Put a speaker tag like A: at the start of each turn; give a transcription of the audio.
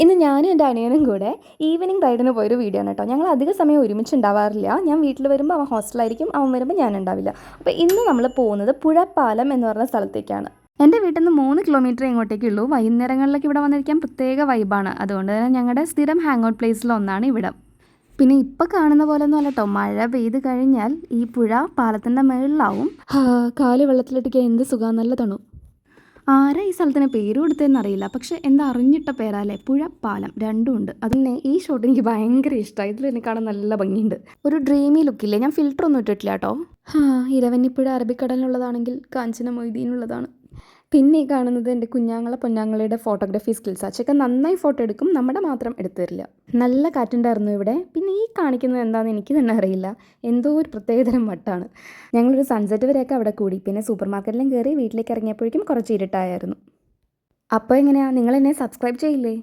A: ഇന്ന് ഞാനും എൻ്റെ അനിയനും കൂടെ ഈവനിങ് റൈഡിന് പോയൊരു വീഡിയോ ആണ് കേട്ടോ. ഞങ്ങൾ അധിക സമയം ഒരുമിച്ച് ഉണ്ടാവാറില്ല. ഞാൻ വീട്ടിൽ വരുമ്പോൾ അവൻ ഹോസ്റ്റലായിരിക്കും, അവൻ വരുമ്പോൾ ഞാൻ ഉണ്ടാവില്ല. അപ്പോൾ ഇന്ന് നമ്മൾ പോകുന്നത് പുഴപ്പാലം എന്ന് പറഞ്ഞ സ്ഥലത്തേക്കാണ്. എൻ്റെ വീട്ടിൽ നിന്ന് 3 കിലോമീറ്റർ ഇങ്ങോട്ടേക്കുള്ളൂ. വൈകുന്നേരങ്ങളിലേക്ക് ഇവിടെ വന്നിരിക്കാൻ പ്രത്യേക വൈബാണ്. അതുകൊണ്ട് തന്നെ ഞങ്ങളുടെ സ്ഥിരം ഹാങ് ഔട്ട് പ്ലേസിലൊന്നാണ് ഇവിടം. പിന്നെ ഇപ്പോൾ കാണുന്ന പോലെ ഒന്നും അല്ല കേട്ടോ, മഴ പെയ്ത് കഴിഞ്ഞാൽ ഈ പുഴ പാലത്തിൻ്റെ മുകളിലാവും. കാല് വെള്ളത്തിലിട്ടിക്കാൻ എന്ത് സുഖം, നല്ല തണു. ആരാ ഈ സ്ഥലത്തിന് പേര് കൊടുത്തതെന്നറിയില്ല, പക്ഷെ എന്താ അറിഞ്ഞിട്ട പേരാല്ലേ, പുഴ പാലം രണ്ടും ഉണ്ട്. അതിനെ ഈ ഷോട്ട് എനിക്ക് ഭയങ്കര ഇഷ്ടമായി. ഇതിൽ എന്നെ കാണാൻ നല്ല ഭംഗിയുണ്ട്, ഒരു ഡ്രീമി ലുക്കില്ലേ. ഞാൻ ഫിൽറ്റർ ഒന്നും ഇട്ടിട്ടില്ല കേട്ടോ. ഇരവന്നിപ്പുഴ അറബിക്കടലിനുള്ളതാണെങ്കിൽ കാഞ്ചന മൊയ്തീനുള്ളതാണ്. പിന്നെ ഈ കാണുന്നത് എൻ്റെ പൊന്നാങ്ങളുടെ ഫോട്ടോഗ്രാഫി സ്കിൽസ്. അച്ചൊക്കെ നന്നായി ഫോട്ടോ എടുക്കും, നമ്മുടെ മാത്രം എടുത്തു തരില്ല. നല്ല കാറ്റുണ്ടായിരുന്നു ഇവിടെ. പിന്നെ ഈ കാണിക്കുന്നത് എന്താണെന്ന് എനിക്ക് തന്നെ അറിയില്ല, എന്തോ ഒരു പ്രത്യേകതരം മട്ടാണ്. ഞങ്ങളൊരു സൺസെറ്റ് വരെയൊക്കെ അവിടെ കൂടി. പിന്നെ സൂപ്പർ മാർക്കറ്റിലും കയറി വീട്ടിലേക്ക് ഇറങ്ങിയപ്പോഴേക്കും കുറച്ച് ഇരുട്ടായിരുന്നു. അപ്പോൾ എങ്ങനെയാണ്, നിങ്ങൾ എന്നെ സബ്സ്ക്രൈബ് ചെയ്യില്ലേ?